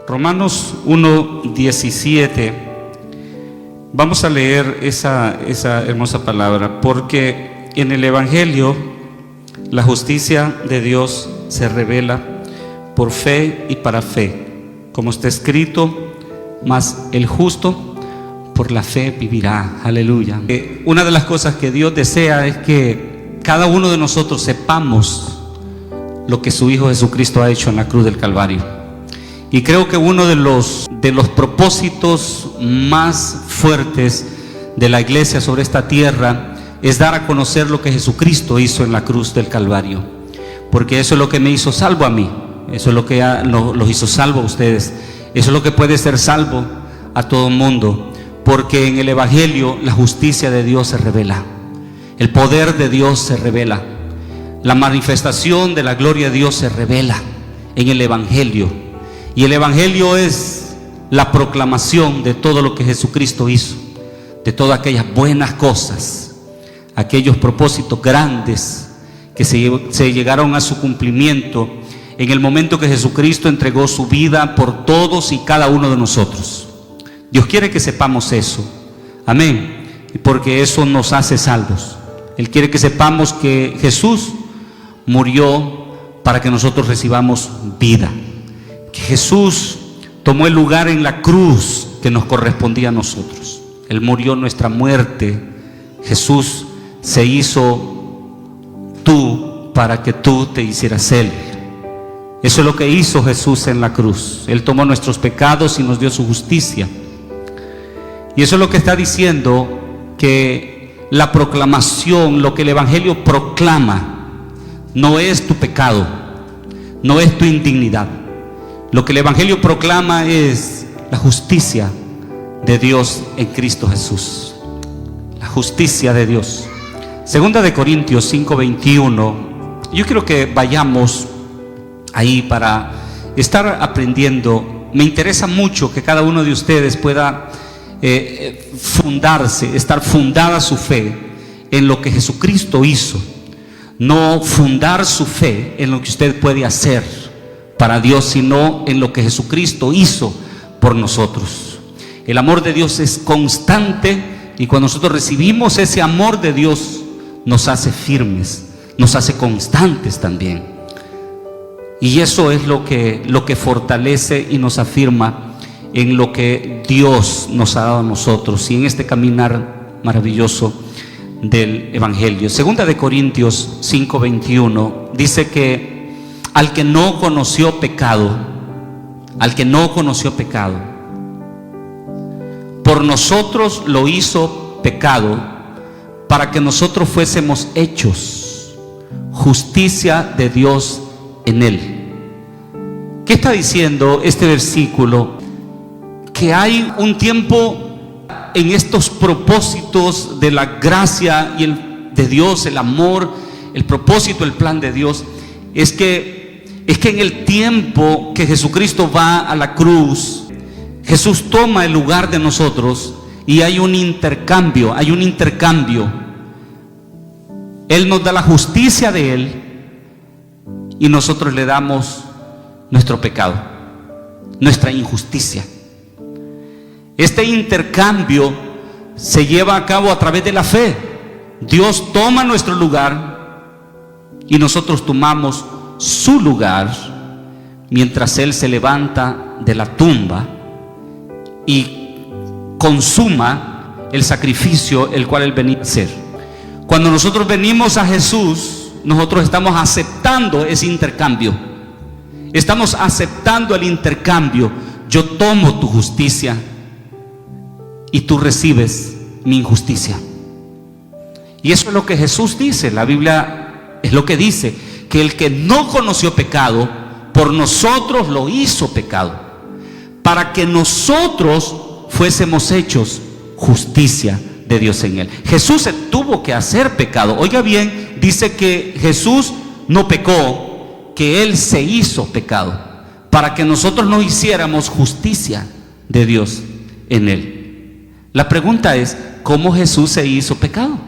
Romanos 1:17. Vamos a leer esa hermosa palabra, porque en el Evangelio la justicia de Dios se revela por fe y para fe, como está escrito: mas el justo por la fe vivirá. Aleluya. Una de las cosas que Dios desea es que cada uno de nosotros sepamos lo que su Hijo Jesucristo ha hecho en la cruz del Calvario. Y creo que uno de los propósitos más fuertes de la iglesia sobre esta tierra es dar a conocer lo que Jesucristo hizo en la cruz del Calvario, porque eso es lo que me hizo salvo a mí, eso es lo que los hizo salvo a ustedes, eso es lo que puede ser salvo a todo el mundo, porque en el Evangelio la justicia de Dios se revela, el poder de Dios se revela, la manifestación de la gloria de Dios se revela en el Evangelio. Y el Evangelio es la proclamación de todo lo que Jesucristo hizo, de todas aquellas buenas cosas, aquellos propósitos grandes que se llegaron a su cumplimiento en el momento que Jesucristo entregó su vida por todos y cada uno de nosotros. Dios quiere que sepamos eso, amén, porque eso nos hace salvos. Él quiere que sepamos que Jesús murió para que nosotros recibamos vida, que Jesús tomó el lugar en la cruz que nos correspondía a nosotros. Él murió nuestra muerte. Jesús se hizo tú para que tú te hicieras Él. Eso es lo que hizo Jesús en la cruz. Él tomó nuestros pecados y nos dio su justicia. Y eso es lo que está diciendo, que la proclamación, lo que el Evangelio proclama, no es tu pecado, no es tu indignidad. Lo que el Evangelio proclama es la justicia de Dios en Cristo Jesús. La justicia de Dios. Segunda de Corintios 5:21. Yo quiero que vayamos ahí para estar aprendiendo. Me interesa mucho que cada uno de ustedes pueda estar fundada su fe en lo que Jesucristo hizo. No fundar su fe en lo que usted puede hacer para Dios, sino en lo que Jesucristo hizo por nosotros. El amor de Dios es constante, y cuando nosotros recibimos ese amor de Dios, nos hace firmes, nos hace constantes también. Y eso es lo que fortalece y nos afirma en lo que Dios nos ha dado a nosotros y en este caminar maravilloso del Evangelio. Segunda de Corintios 5:21 dice que al que no conoció pecado, por nosotros lo hizo pecado, para que nosotros fuésemos hechos justicia de Dios en él. ¿Qué está diciendo este versículo? Que hay un tiempo en estos propósitos de la gracia y de Dios, el amor, el propósito, el plan de Dios, es que en el tiempo que Jesucristo va a la cruz, Jesús toma el lugar de nosotros y hay un intercambio. Él nos da la justicia de Él y nosotros le damos nuestro pecado, nuestra injusticia. Este intercambio se lleva a cabo a través de la fe. Dios toma nuestro lugar y nosotros tomamos su lugar, mientras Él se levanta de la tumba y consuma el sacrificio el cual Él venía a hacer. Cuando nosotros venimos a Jesús, nosotros estamos aceptando ese intercambio. Estamos aceptando el intercambio. Yo tomo tu justicia y tú recibes mi injusticia. Y eso es lo que Jesús dice. La Biblia es lo que dice, que el que no conoció pecado, por nosotros lo hizo pecado, para que nosotros fuésemos hechos justicia de Dios en él. Jesús se tuvo que hacer pecado. Oiga bien, dice que Jesús no pecó, que Él se hizo pecado, para que nosotros no hiciéramos justicia de Dios en Él. La pregunta es, ¿cómo Jesús se hizo pecado?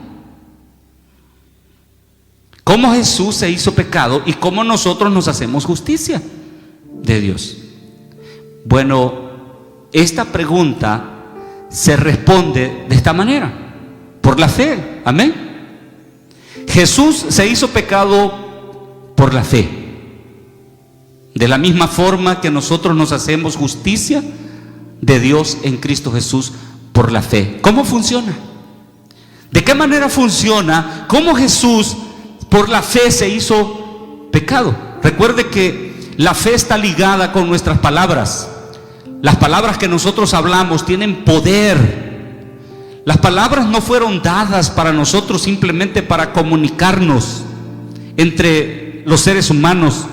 ¿Cómo Jesús se hizo pecado y cómo nosotros nos hacemos justicia de Dios? Bueno, esta pregunta se responde de esta manera: por la fe. Amén. Jesús se hizo pecado por la fe. De la misma forma que nosotros nos hacemos justicia de Dios en Cristo Jesús por la fe. ¿Cómo funciona? ¿De qué manera funciona? ¿Cómo Jesús por la fe se hizo pecado? Recuerde que la fe está ligada con nuestras palabras. Las palabras que nosotros hablamos tienen poder. Las palabras no fueron dadas para nosotros simplemente para comunicarnos entre los seres humanos.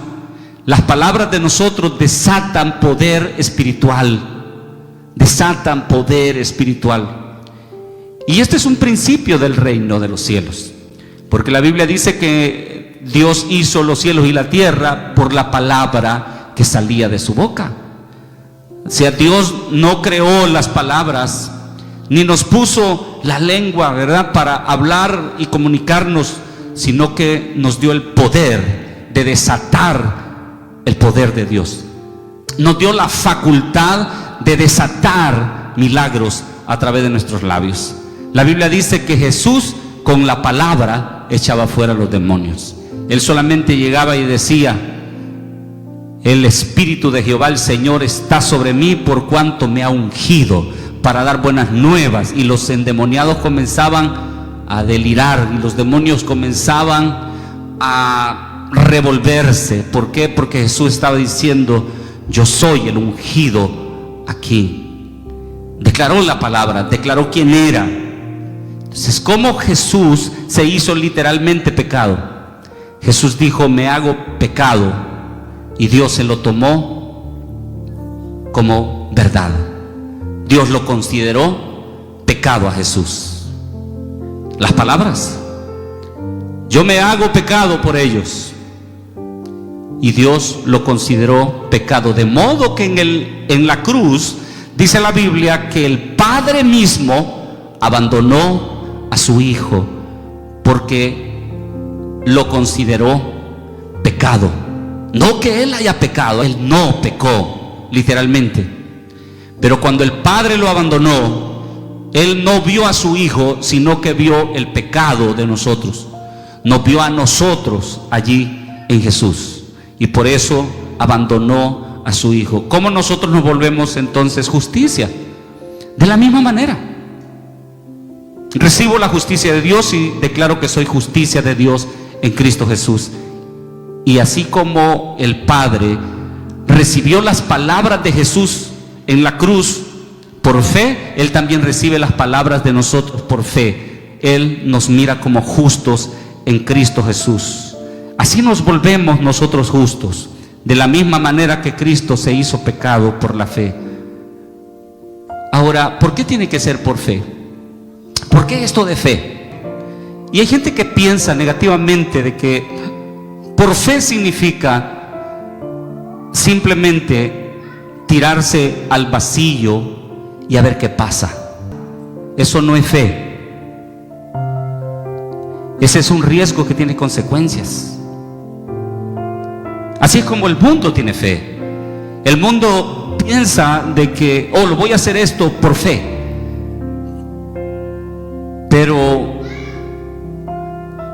Las palabras de nosotros desatan poder espiritual. Desatan poder espiritual. Y este es un principio del reino de los cielos, porque la Biblia dice que Dios hizo los cielos y la tierra por la palabra que salía de su boca. O sea, Dios no creó las palabras, ni nos puso la lengua, ¿verdad?, para hablar y comunicarnos, sino que nos dio el poder de desatar el poder de Dios. Nos dio la facultad de desatar milagros a través de nuestros labios. La Biblia dice que Jesús con la palabra echaba fuera los demonios. Él solamente llegaba y decía: el Espíritu de Jehová el Señor está sobre mí, por cuanto me ha ungido para dar buenas nuevas. Y los endemoniados comenzaban a delirar y los demonios comenzaban a revolverse. ¿Por qué? Porque Jesús estaba diciendo: yo soy el ungido aquí. Declaró la palabra, declaró quién era. Entonces, ¿cómo Jesús se hizo literalmente pecado? Jesús dijo: me hago pecado, y Dios se lo tomó como verdad. Dios lo consideró pecado a Jesús. Las palabras: yo me hago pecado por ellos, y Dios lo consideró pecado. De modo que en la cruz dice la Biblia que el Padre mismo abandonó a su Hijo porque lo consideró pecado. No que Él haya pecado, Él no pecó literalmente, pero cuando el Padre lo abandonó, Él no vio a su Hijo, sino que vio el pecado de nosotros. Nos vio a nosotros allí en Jesús, y por eso abandonó a su Hijo. ¿Cómo nosotros nos volvemos entonces justicia? De la misma manera. Recibo la justicia de Dios y declaro que soy justicia de Dios en Cristo Jesús. Y así como el Padre recibió las palabras de Jesús en la cruz por fe, Él también recibe las palabras de nosotros por fe. Él nos mira como justos en Cristo Jesús. Así nos volvemos nosotros justos, de la misma manera que Cristo se hizo pecado por la fe. Ahora, ¿por qué tiene que ser por fe? ¿Por qué esto de fe? Y hay gente que piensa negativamente de que por fe significa simplemente tirarse al vacío y a ver qué pasa. Eso no es fe. Ese es un riesgo que tiene consecuencias. Así es como el mundo tiene fe. El mundo piensa de que, oh, lo voy a hacer esto por fe. Pero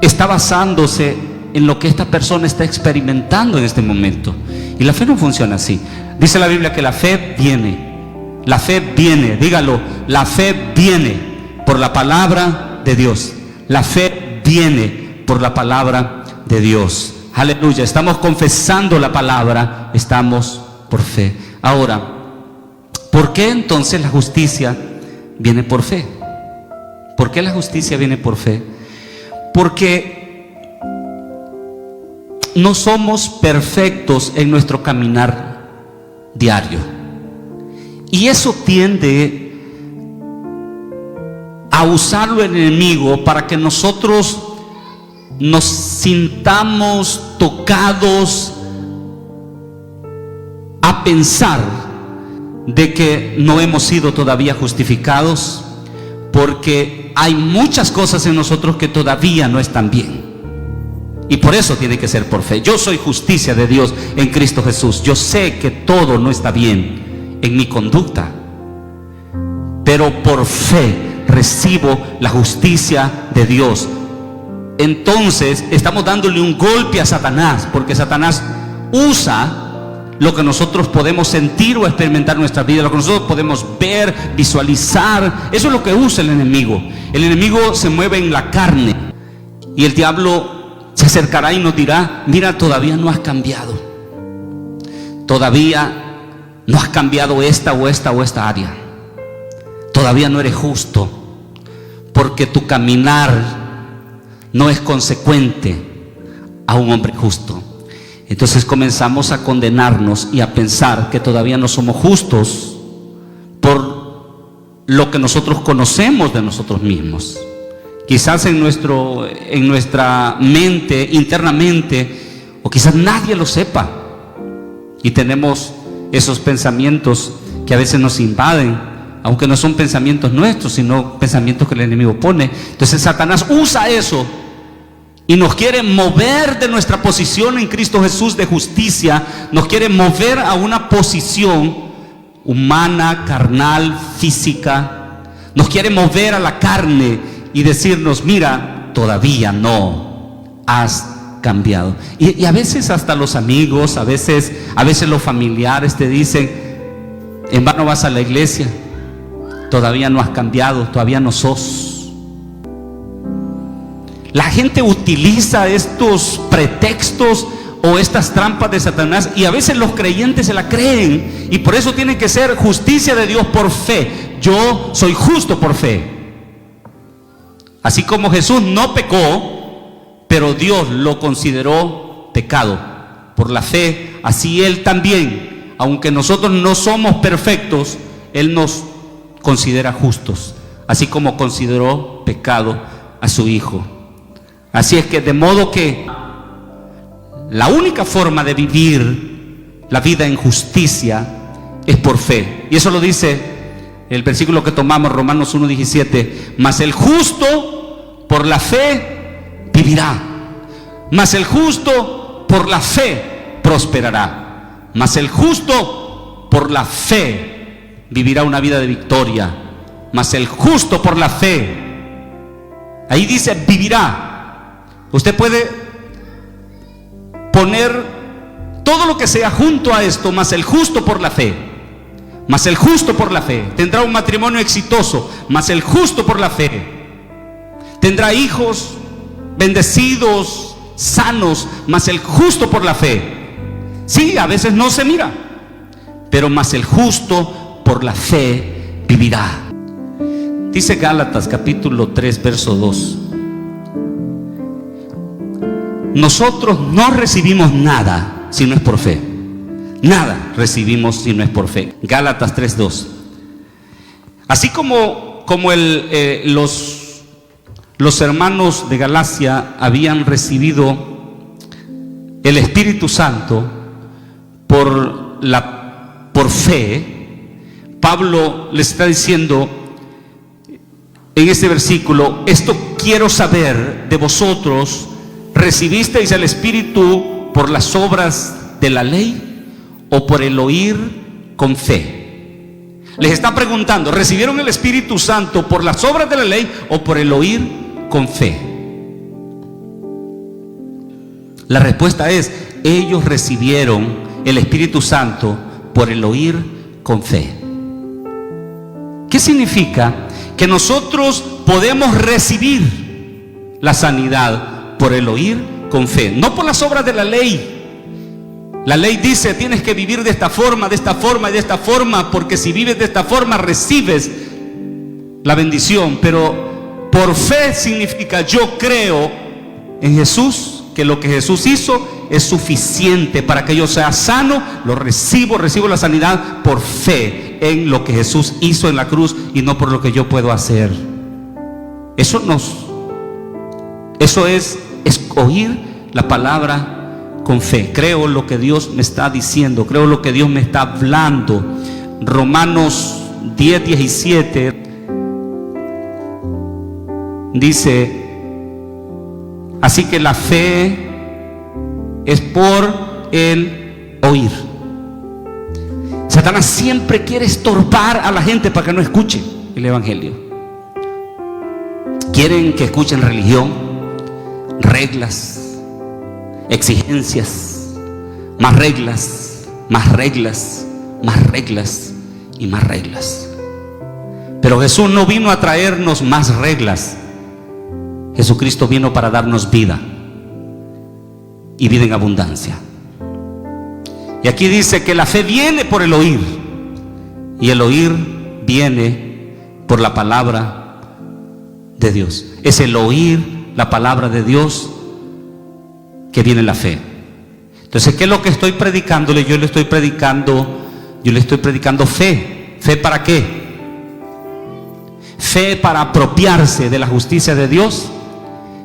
está basándose en lo que esta persona está experimentando en este momento. Y la fe no funciona así. Dice la Biblia que la fe viene. La fe viene, dígalo, la fe viene por la palabra de Dios. La fe viene por la palabra de Dios. Aleluya, estamos confesando la palabra, estamos por fe. Ahora, ¿por qué entonces la justicia viene por fe? ¿Por qué la justicia viene por fe? Porque no somos perfectos en nuestro caminar diario. Y eso tiende a usarlo el enemigo para que nosotros nos sintamos tocados a pensar de que no hemos sido todavía justificados, porque hay muchas cosas en nosotros que todavía no están bien. Y por eso tiene que ser por fe. Yo soy justicia de Dios en Cristo Jesús. Yo sé que todo no está bien en mi conducta, pero por fe recibo la justicia de Dios. Entonces estamos dándole un golpe a Satanás, porque Satanás usa lo que nosotros podemos sentir o experimentar en nuestra vida, lo que nosotros podemos ver, visualizar. Eso es lo que usa el enemigo. El enemigo se mueve en la carne, y el diablo se acercará y nos dirá: mira, todavía no has cambiado, todavía no has cambiado esta o esta área, todavía no eres justo, porque tu caminar no es consecuente a un hombre justo. Entonces comenzamos a condenarnos y a pensar que todavía no somos justos por lo que nosotros conocemos de nosotros mismos. Quizás en nuestra mente, internamente, o quizás nadie lo sepa, y tenemos esos pensamientos que a veces nos invaden, aunque no son pensamientos nuestros, sino pensamientos que el enemigo pone. Entonces Satanás usa eso y nos quiere mover de nuestra posición en Cristo Jesús de justicia, nos quiere mover a una posición humana, carnal, física, nos quiere mover a la carne y decirnos: mira, todavía no has cambiado. Y a veces hasta los amigos, a veces los familiares te dicen: en vano vas a la iglesia, todavía no has cambiado, todavía no sos. La gente utiliza estos pretextos o estas trampas de Satanás, y a veces los creyentes se la creen, y por eso tiene que ser justicia de Dios por fe. Yo soy justo por fe. Así como Jesús no pecó, pero Dios lo consideró pecado por la fe, así Él también, aunque nosotros no somos perfectos, Él nos considera justos, así como consideró pecado a su Hijo. Así es que, de modo que la única forma de vivir la vida en justicia es por fe. Y eso lo dice el versículo que tomamos, Romanos 1:17: mas el justo por la fe vivirá, mas el justo por la fe prosperará, mas el justo por la fe vivirá una vida de victoria, mas el justo por la fe, ahí dice vivirá. Usted puede poner todo lo que sea junto a esto: mas el justo por la fe, mas el justo por la fe tendrá un matrimonio exitoso, mas el justo por la fe tendrá hijos bendecidos, sanos, mas el justo por la fe. Sí, a veces no se mira, pero mas el justo por la fe vivirá. Dice Gálatas capítulo 3 verso 2: nosotros no recibimos nada si no es por fe. Nada recibimos si no es por fe. Gálatas 3:2. Así como los hermanos de Galacia habían recibido el Espíritu Santo por fe, Pablo les está diciendo en este versículo: esto quiero saber de vosotros, ¿recibisteis el Espíritu por las obras de la ley o por el oír con fe? Les está preguntando: ¿recibieron el Espíritu Santo por las obras de la ley o por el oír con fe? La respuesta es: ellos recibieron el Espíritu Santo por el oír con fe. ¿Qué significa? Que nosotros podemos recibir la sanidad por el oír con fe, no por las obras de la ley. La ley dice: tienes que vivir de esta forma, de esta forma y de esta forma, porque si vives de esta forma recibes la bendición. Pero por fe significa: yo creo en Jesús, que lo que Jesús hizo es suficiente para que yo sea sano. Lo recibo la sanidad por fe en lo que Jesús hizo en la cruz y no por lo que yo puedo hacer. Eso es oír la palabra con fe. Creo lo que Dios me está diciendo, creo lo que Dios me está hablando. Romanos 10:17 dice: así que la fe es por el oír. Satanás siempre quiere estorbar a la gente para que no escuche el evangelio. Quieren que escuchen religión, reglas, exigencias, más reglas, más reglas, más reglas y más reglas. Pero Jesús no vino a traernos más reglas. Jesucristo vino para darnos vida, y vida en abundancia. Y aquí dice que la fe viene por el oír, y el oír viene por la palabra de Dios. Es el oír la palabra de Dios que viene la fe. Entonces, ¿qué es lo que estoy predicándole? Yo le estoy predicando fe. ¿Fe para qué? Fe para apropiarse de la justicia de Dios.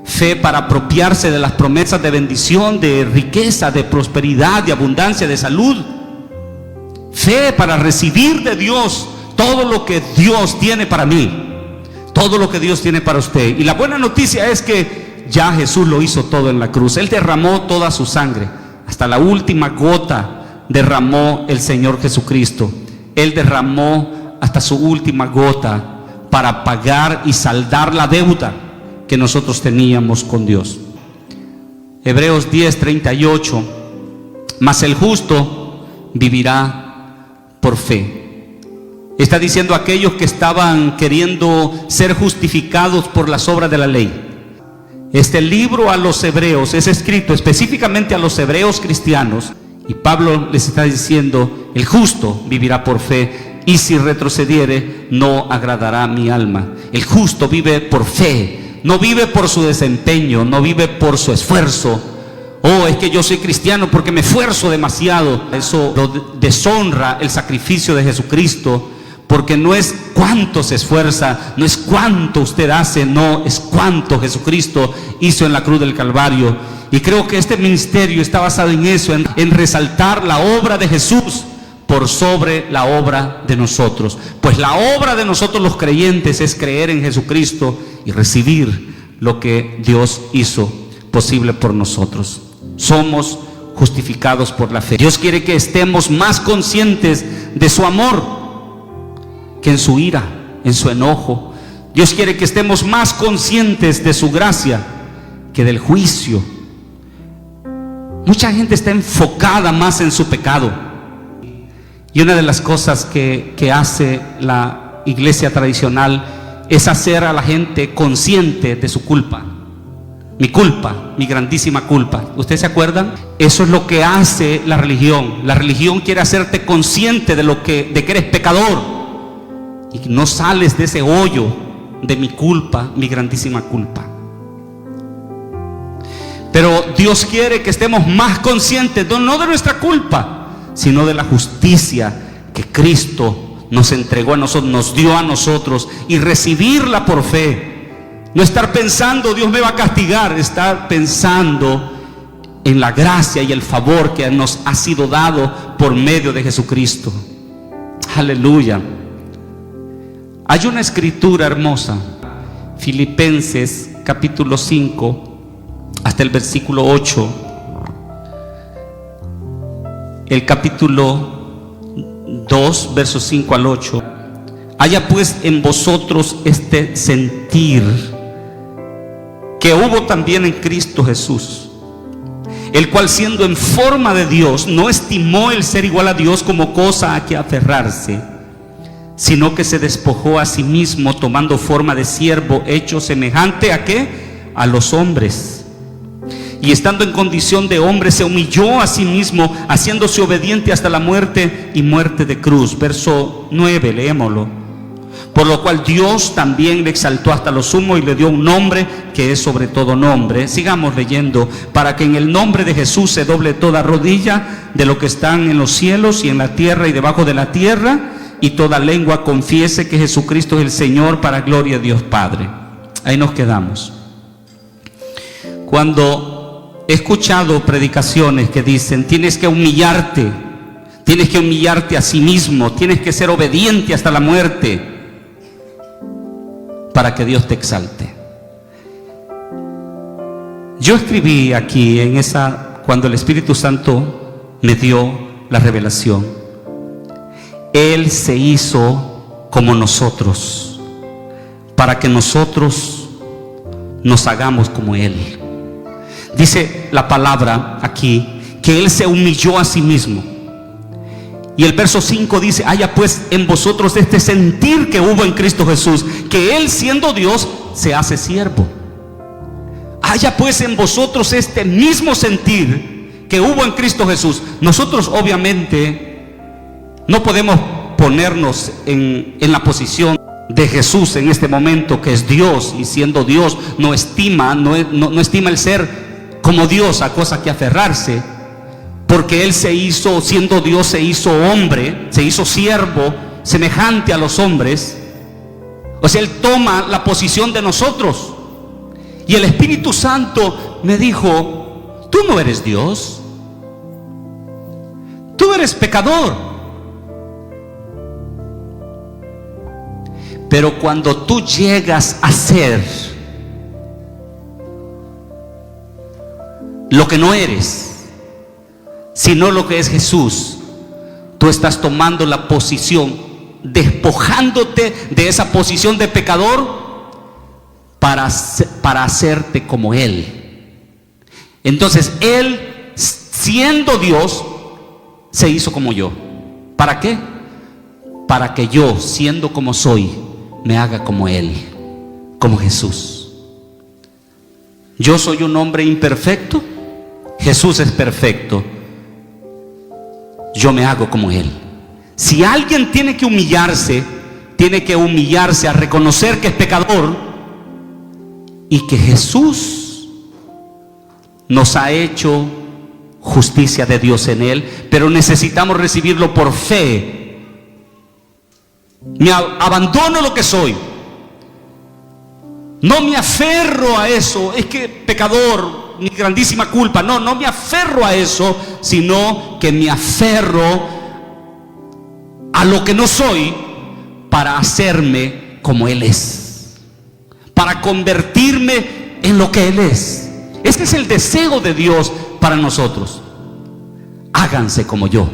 Fe para apropiarse de las promesas de bendición, de riqueza, de prosperidad, de abundancia, de salud. Fe para recibir de Dios todo lo que Dios tiene para mí, todo lo que Dios tiene para usted. Y la buena noticia es que ya Jesús lo hizo todo en la cruz. Él derramó toda su sangre, hasta la última gota derramó el Señor Jesucristo. Él derramó hasta su última gota para pagar y saldar la deuda que nosotros teníamos con Dios. Hebreos 10:38, mas el justo vivirá por fe. Está diciendo a aquellos que estaban queriendo ser justificados por las obras de la ley. Este libro a los hebreos es escrito específicamente a los hebreos cristianos, y Pablo les está diciendo: el justo vivirá por fe, y si retrocediere no agradará a mi alma. El justo vive por fe. No vive por su desempeño, no vive por su esfuerzo. Oh, es que yo soy cristiano porque me esfuerzo demasiado. Eso deshonra el sacrificio de Jesucristo, porque no es cuánto se esfuerza, no es cuánto usted hace, no, es cuánto Jesucristo hizo en la cruz del Calvario. Y creo que este ministerio está basado en eso, en resaltar la obra de Jesús por sobre la obra de nosotros. Pues la obra de nosotros los creyentes es creer en Jesucristo y recibir lo que Dios hizo posible por nosotros. Somos justificados por la fe. Dios quiere que estemos más conscientes de su amor que en su ira, en su enojo. Dios quiere que estemos más conscientes de su gracia que del juicio. Mucha gente está enfocada más en su pecado. Y una de las cosas que hace la iglesia tradicional es hacer a la gente consciente de su culpa. Mi culpa, mi grandísima culpa. ¿Ustedes se acuerdan? Eso es lo que hace la religión. La religión quiere hacerte consciente de que eres pecador y no sales de ese hoyo de mi culpa, mi grandísima culpa. Pero Dios quiere que estemos más conscientes, no de nuestra culpa, sino de la justicia que Cristo nos entregó a nosotros, nos dio a nosotros, y recibirla por fe. No estar pensando Dios me va a castigar, estar pensando en la gracia y el favor que nos ha sido dado por medio de Jesucristo. Aleluya. Hay una escritura hermosa, Filipenses capítulo 5 hasta el versículo 8. El capítulo 2, versos 5 al 8. Haya pues en vosotros este sentir que hubo también en Cristo Jesús, el cual siendo en forma de Dios, no estimó el ser igual a Dios como cosa a que aferrarse, sino que se despojó a sí mismo, tomando forma de siervo, hecho semejante ¿a qué? A los hombres. Y estando en condición de hombre, se humilló a sí mismo, haciéndose obediente hasta la muerte y muerte de cruz. Verso 9, leémoslo. Por lo cual Dios también le exaltó hasta lo sumo y le dio un nombre que es sobre todo nombre. Sigamos leyendo. Para que en el nombre de Jesús se doble toda rodilla de lo que están en los cielos y en la tierra y debajo de la tierra, y toda lengua confiese que Jesucristo es el Señor, para gloria de Dios Padre. Ahí nos quedamos. Cuando he escuchado predicaciones que dicen: tienes que humillarte a sí mismo, tienes que ser obediente hasta la muerte para que Dios te exalte. Yo escribí aquí en esa cuando el Espíritu Santo me dio la revelación, Él se hizo como nosotros, para que nosotros nos hagamos como Él. Dice la palabra aquí que Él se humilló a sí mismo. Y el verso 5 dice: haya pues en vosotros este sentir que hubo en Cristo Jesús, que Él, siendo Dios, se hace siervo. Haya pues en vosotros este mismo sentir que hubo en Cristo Jesús. Nosotros obviamente no podemos ponernos en la posición de Jesús en este momento, que es Dios, y siendo Dios no estima el ser como Dios a cosa que aferrarse, porque Él se hizo, siendo Dios, se hizo hombre, se hizo siervo, semejante a los hombres. O sea, Él toma la posición de nosotros. Y el Espíritu Santo me dijo: tú no eres Dios, tú eres pecador. Pero cuando tú llegas a ser lo que no eres, sino lo que es Jesús, tú estás tomando la posición, despojándote de esa posición de pecador para hacerte como Él. Entonces Él, siendo Dios, se hizo como yo. ¿Para qué? Para que yo, siendo como soy, me haga como Él, como Jesús. Yo soy un hombre imperfecto, Jesús es perfecto. Yo me hago como Él. Si alguien tiene que humillarse a reconocer que es pecador y que Jesús nos ha hecho justicia de Dios en Él, pero necesitamos recibirlo por fe. Me abandono lo que soy, no me aferro a eso, es que pecador, mi grandísima culpa, no me aferro a eso, sino que me aferro a lo que no soy para hacerme como Él es, para convertirme en lo que Él es. Este es el deseo de Dios para nosotros. Háganse como yo.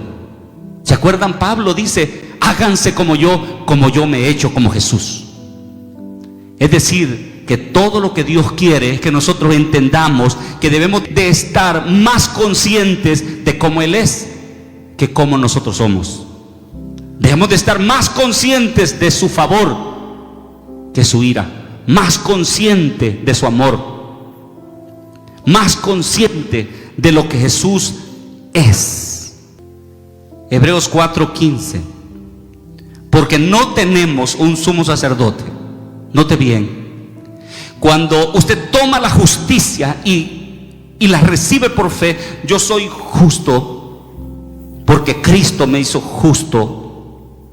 ¿Se acuerdan? Pablo dice: háganse como yo me he hecho como Jesús. Es decir, que todo lo que Dios quiere es que nosotros entendamos que debemos de estar más conscientes de cómo Él es que cómo nosotros somos. Debemos de estar más conscientes de su favor que su ira, más consciente de su amor, más consciente de lo que Jesús es. Hebreos 4:15. Porque no tenemos un sumo sacerdote. Note bien, cuando usted toma la justicia y la recibe por fe, yo soy justo porque Cristo me hizo justo.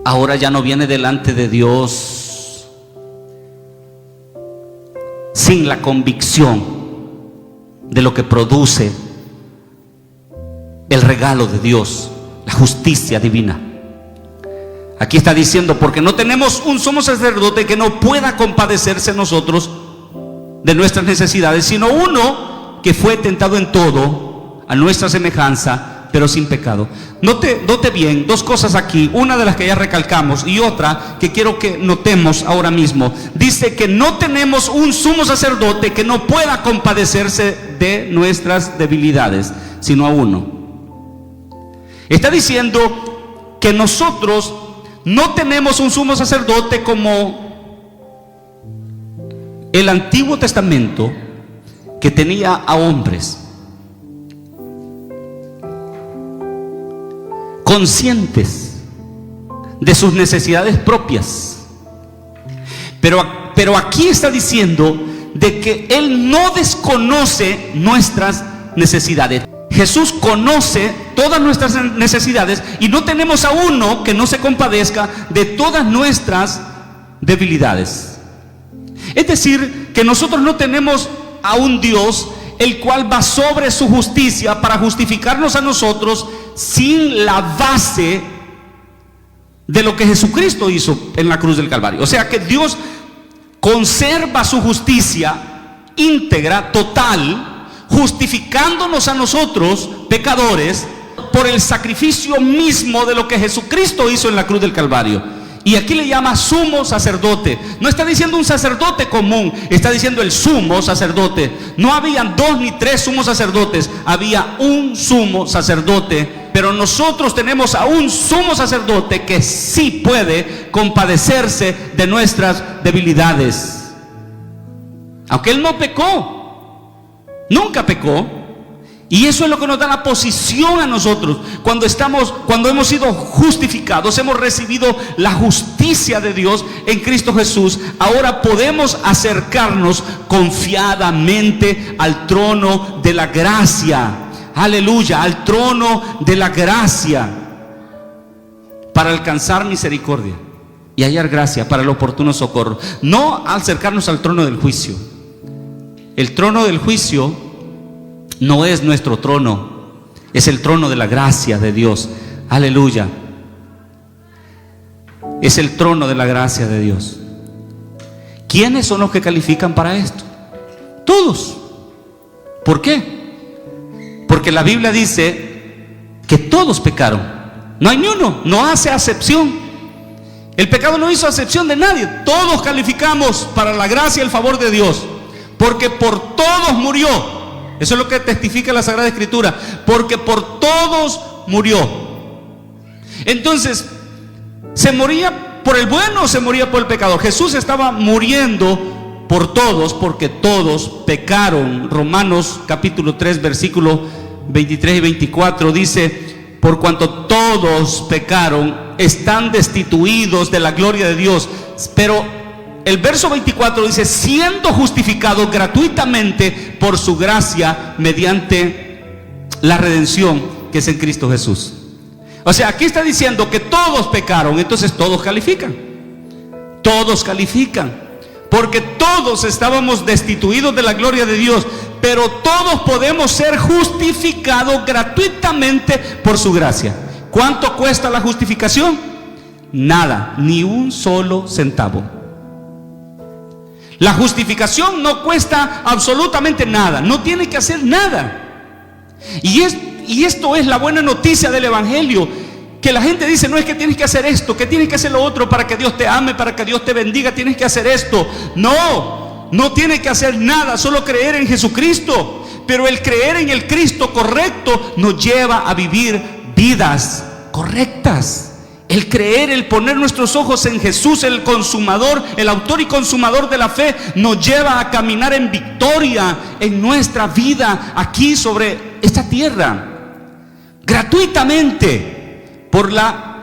Ahora ya no viene delante de Dios sin la convicción de lo que produce el regalo de Dios, la justicia divina. Aquí está diciendo: porque no tenemos un sumo sacerdote que no pueda compadecerse nosotros de nuestras necesidades, sino uno que fue tentado en todo a nuestra semejanza, pero sin pecado. Note bien dos cosas aquí, una de las que ya recalcamos y otra que quiero que notemos ahora mismo. Dice que no tenemos un sumo sacerdote que no pueda compadecerse de nuestras debilidades, sino a uno. Está diciendo que nosotros no tenemos un sumo sacerdote como el Antiguo Testamento, que tenía a hombres conscientes de sus necesidades propias. Pero aquí está diciendo de que Él no desconoce nuestras necesidades. Jesús conoce todas nuestras necesidades y no tenemos a uno que no se compadezca de todas nuestras debilidades. Es decir, que nosotros no tenemos a un Dios el cual va sobre su justicia para justificarnos a nosotros sin la base de lo que Jesucristo hizo en la cruz del Calvario. O sea que Dios conserva su justicia íntegra, total, justificándonos a nosotros, pecadores, por el sacrificio mismo de lo que Jesucristo hizo en la cruz del Calvario. Y aquí le llama sumo sacerdote. No está diciendo un sacerdote común, está diciendo el sumo sacerdote. No habían 2 ni 3 sumos sacerdotes, había un sumo sacerdote. Pero nosotros tenemos a un sumo sacerdote que sí puede compadecerse de nuestras debilidades. Aunque Él no pecó, nunca pecó. Y eso es lo que nos da la posición a nosotros. Cuando hemos sido justificados, hemos recibido la justicia de Dios en Cristo Jesús, ahora podemos acercarnos confiadamente al trono de la gracia. Aleluya, al trono de la gracia, para alcanzar misericordia y hallar gracia para el oportuno socorro. No acercarnos al trono del juicio. El trono del juicio no es nuestro trono, es el trono de la gracia de Dios. Aleluya. Es el trono de la gracia de Dios. ¿Quiénes son los que califican para esto? Todos. ¿Por qué? Porque la Biblia dice que todos pecaron. No hay ni uno, no hace acepción. El pecado no hizo acepción de nadie. Todos calificamos para la gracia y el favor de Dios, porque por todos murió. Eso es lo que testifica la Sagrada Escritura, porque por todos murió. Entonces, ¿se moría por el bueno o se moría por el pecador? Jesús estaba muriendo por todos, porque todos pecaron. Romanos capítulo 3 versículo 23 y 24 dice: por cuanto todos pecaron, están destituidos de la gloria de Dios. Pero el verso 24 dice: siendo justificados gratuitamente por su gracia mediante la redención que es en Cristo Jesús. O sea, aquí está diciendo que todos pecaron, entonces todos califican. Todos califican, porque todos estábamos destituidos de la gloria de Dios, pero todos podemos ser justificados gratuitamente por su gracia. ¿Cuánto cuesta la justificación? Nada, ni un solo centavo. La justificación no cuesta absolutamente nada, no tiene que hacer nada. Y esto es la buena noticia del Evangelio, que la gente dice: no es que tienes que hacer esto, que tienes que hacer lo otro para que Dios te ame, para que Dios te bendiga, tienes que hacer esto. No tienes que hacer nada, solo creer en Jesucristo. Pero el creer en el Cristo correcto nos lleva a vivir vidas correctas. El creer, el poner nuestros ojos en Jesús, el consumador, el autor y consumador de la fe, nos lleva a caminar en victoria en nuestra vida aquí sobre esta tierra, gratuitamente,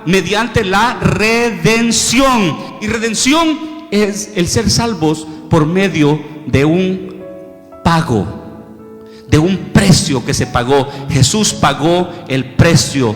mediante la redención. Y redención es el ser salvos por medio de un pago, de un precio que se pagó. Jesús pagó el precio.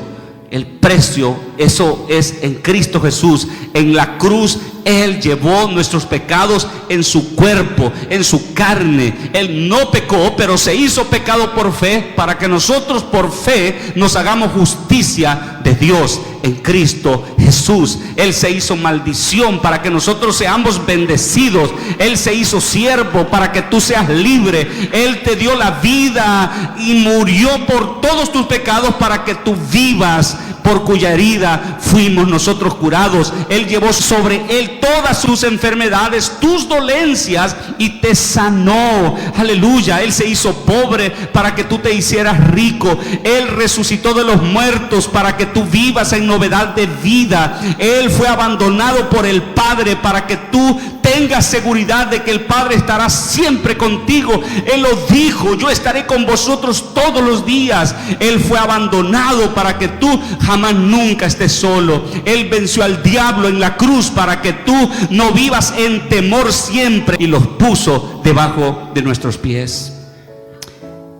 El precio, eso es en Cristo Jesús. En la cruz Él llevó nuestros pecados en su cuerpo, en su carne. Él no pecó, pero se hizo pecado por fe, para que nosotros por fe nos hagamos justicia de Dios en Cristo Jesús. Él se hizo maldición para que nosotros seamos bendecidos. Él se hizo siervo para que tú seas libre. Él te dio la vida y murió por todos tus pecados para que tú vivas, por cuya herida fuimos nosotros curados. Él llevó sobre Él todas sus enfermedades, tus dolencias, y te sanó. Aleluya. Él se hizo pobre para que tú te hicieras rico. Él resucitó de los muertos para que tú vivas en novedad de vida. Él fue abandonado por el Padre para que tú tengas seguridad de que el Padre estará siempre contigo. Él lo dijo: yo estaré con vosotros todos los días. Él fue abandonado para que tú jamás nunca estés solo. Él venció al diablo en la cruz para que tú no vivas en temor siempre, y los puso debajo de nuestros pies.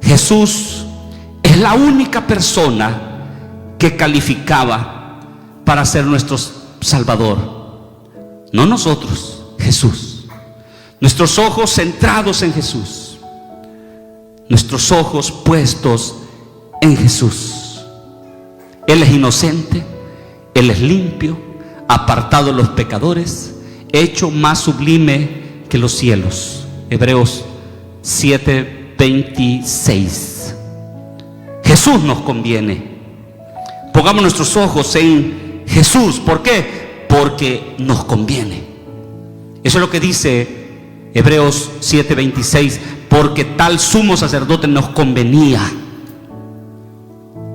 Jesús es la única persona que calificaba para ser nuestro Salvador. No nosotros, Jesús. Nuestros ojos centrados en Jesús, nuestros ojos puestos en Jesús. Él es inocente, Él es limpio, apartado de los pecadores, hecho más sublime que los cielos. Hebreos 7 26. Jesús nos conviene. Pongamos nuestros ojos en Jesús. ¿Por qué? Porque nos conviene. Eso es lo que dice Hebreos 7:26. Porque tal sumo sacerdote nos convenía,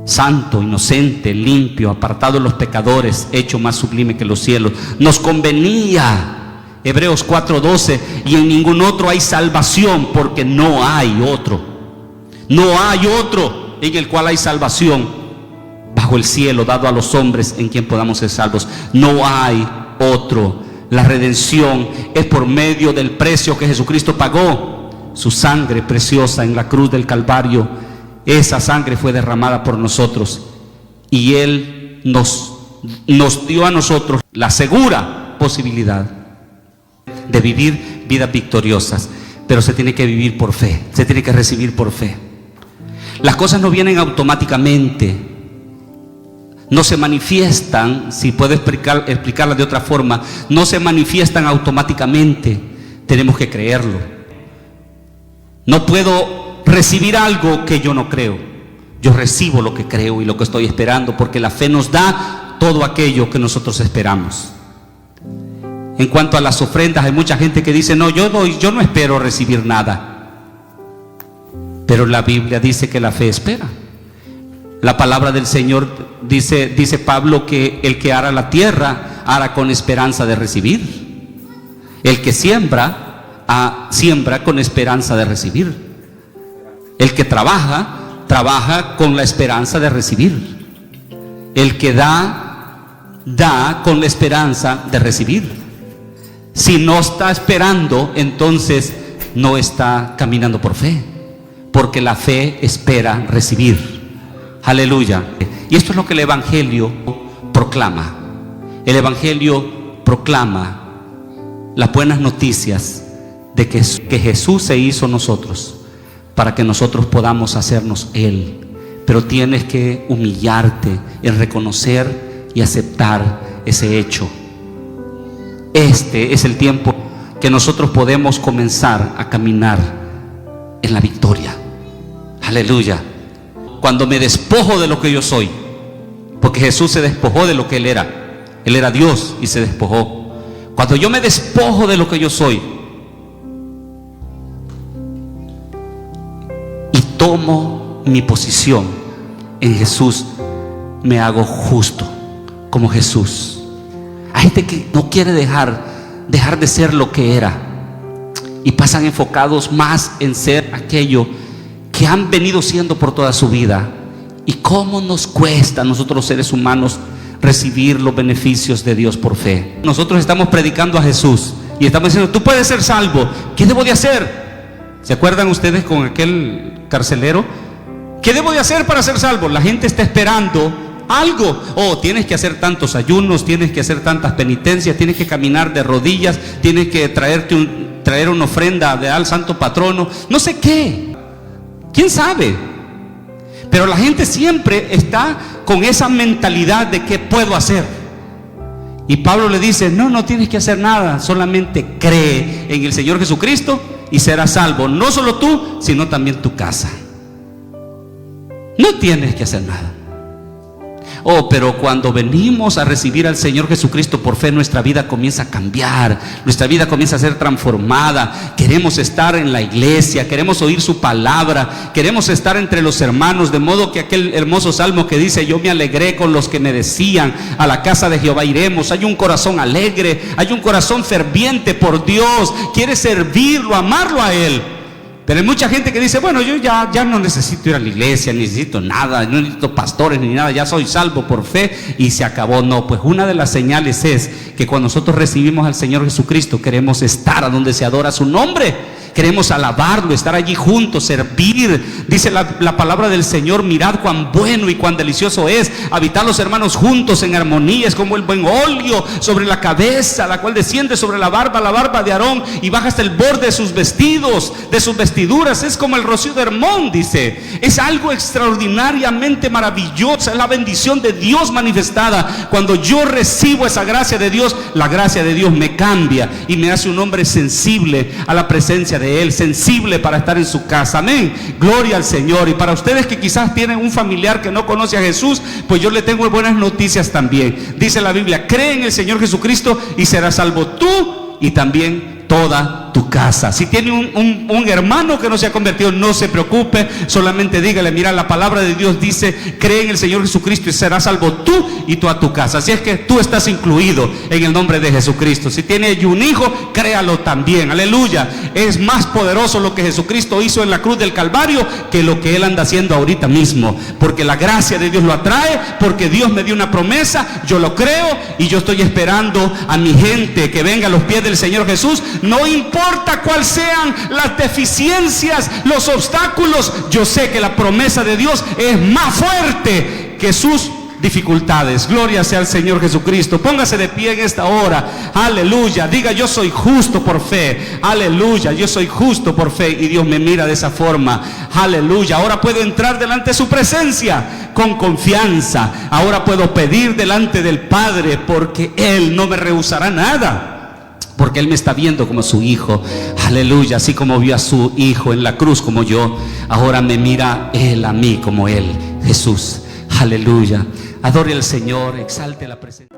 santo, inocente, limpio, apartado de los pecadores, hecho más sublime que los cielos. Nos convenía. Hebreos 4:12. Y en ningún otro hay salvación, porque no hay otro. No hay otro en el cual hay salvación bajo el cielo, dado a los hombres, en quien podamos ser salvos. No hay otro. La redención es por medio del precio que Jesucristo pagó. Su sangre preciosa en la cruz del Calvario. Esa sangre fue derramada por nosotros. Y Él nos dio a nosotros la segura posibilidad de vivir vidas victoriosas. Pero se tiene que vivir por fe. Se tiene que recibir por fe. Las cosas no vienen automáticamente. No se manifiestan, si puedo explicarlas de otra forma, no se manifiestan automáticamente. Tenemos que creerlo. No puedo recibir algo que yo no creo. Yo recibo lo que creo y lo que estoy esperando, porque la fe nos da todo aquello que nosotros esperamos. En cuanto a las ofrendas, hay mucha gente que dice: no, yo no espero recibir nada. Pero la Biblia dice que la fe espera. La palabra del Señor dice Pablo que el que ara la tierra ara con esperanza de recibir. El que siembra con esperanza de recibir. El que trabaja con la esperanza de recibir. El que da con la esperanza de recibir. Si no está esperando, entonces no está caminando por fe, porque la fe espera recibir. Aleluya. Y esto es lo que el Evangelio proclama. El Evangelio proclama las buenas noticias de que Jesús se hizo nosotros para que nosotros podamos hacernos Él. Pero tienes que humillarte en reconocer y aceptar ese hecho. Este es el tiempo que nosotros podemos comenzar a caminar en la victoria. Aleluya. Cuando me despojo de lo que yo soy, porque Jesús se despojó de lo que Él era. Él era Dios y se despojó. Cuando yo me despojo de lo que yo soy y tomo mi posición en Jesús, me hago justo como Jesús. Hay gente que no quiere dejar de ser lo que era y pasan enfocados más en ser aquello que han venido siendo por toda su vida. Y cómo nos cuesta a nosotros los seres humanos recibir los beneficios de Dios por fe. Nosotros estamos predicando a Jesús y estamos diciendo: tú puedes ser salvo. ¿Qué debo de hacer? ¿Se acuerdan ustedes con aquel carcelero? ¿Qué debo de hacer para ser salvo? La gente está esperando algo. Oh, tienes que hacer tantos ayunos, tienes que hacer tantas penitencias, tienes que caminar de rodillas, tienes que traer una ofrenda al santo patrono, no sé qué. ¿Quién sabe? Pero la gente siempre está con esa mentalidad de qué puedo hacer. Y Pablo le dice: no tienes que hacer nada, solamente cree en el Señor Jesucristo y serás salvo. No solo tú, sino también tu casa. No tienes que hacer nada. Oh, pero cuando venimos a recibir al Señor Jesucristo por fe, nuestra vida comienza a cambiar, nuestra vida comienza a ser transformada. Queremos estar en la iglesia, queremos oír su palabra, queremos estar entre los hermanos, de modo que aquel hermoso salmo que dice: yo me alegré con los que me decían, a la casa de Jehová iremos. Hay un corazón alegre, hay un corazón ferviente por Dios, quiere servirlo, amarlo a Él. Pero hay mucha gente que dice: bueno, yo ya no necesito ir a la iglesia, ni necesito nada, no necesito pastores ni nada, ya soy salvo por fe y se acabó. No, pues una de las señales es que cuando nosotros recibimos al Señor Jesucristo, queremos estar a donde se adora su nombre, queremos alabarlo, estar allí juntos, servir. Dice la palabra del Señor: mirad cuán bueno y cuán delicioso es habitar los hermanos juntos en armonía. Es como el buen óleo sobre la cabeza, la cual desciende sobre la barba de Aarón y baja hasta el borde de sus vestidos, de sus vestiduras. Es como el rocío de Hermón, dice. Es algo extraordinariamente maravilloso. Es la bendición de Dios manifestada. Cuando yo recibo esa gracia de Dios, la gracia de Dios me cambia y me hace un hombre sensible a la presencia de de Él, sensible para estar en su casa. Amén, gloria al Señor. Y para ustedes que quizás tienen un familiar que no conoce a Jesús, pues yo le tengo buenas noticias también. Dice la Biblia: cree en el Señor Jesucristo y serás salvo tú y también toda tu casa. Si tiene un hermano que no se ha convertido, no se preocupe, solamente dígale: mira, la palabra de Dios dice: cree en el Señor Jesucristo y serás salvo tú y toda tu casa. Así es que tú estás incluido en el nombre de Jesucristo. Si tiene un hijo, créalo también, aleluya. Es más poderoso lo que Jesucristo hizo en la cruz del Calvario que lo que Él anda haciendo ahorita mismo, porque la gracia de Dios lo atrae, porque Dios me dio una promesa, yo lo creo y yo estoy esperando a mi gente que venga a los pies del Señor Jesús. No importa cuáles sean las deficiencias, los obstáculos, yo sé que la promesa de Dios es más fuerte que sus dificultades. Gloria sea al Señor Jesucristo. Póngase de pie en esta hora, aleluya. Diga: yo soy justo por fe, aleluya. Yo soy justo por fe y Dios me mira de esa forma, aleluya. Ahora puedo entrar delante de su presencia con confianza. Ahora puedo pedir delante del Padre, porque Él no me rehusará nada, porque Él me está viendo como su hijo, aleluya. Así como vio a su hijo en la cruz como yo, ahora me mira Él a mí como Él, Jesús, aleluya. Adore al Señor, exalte la presencia.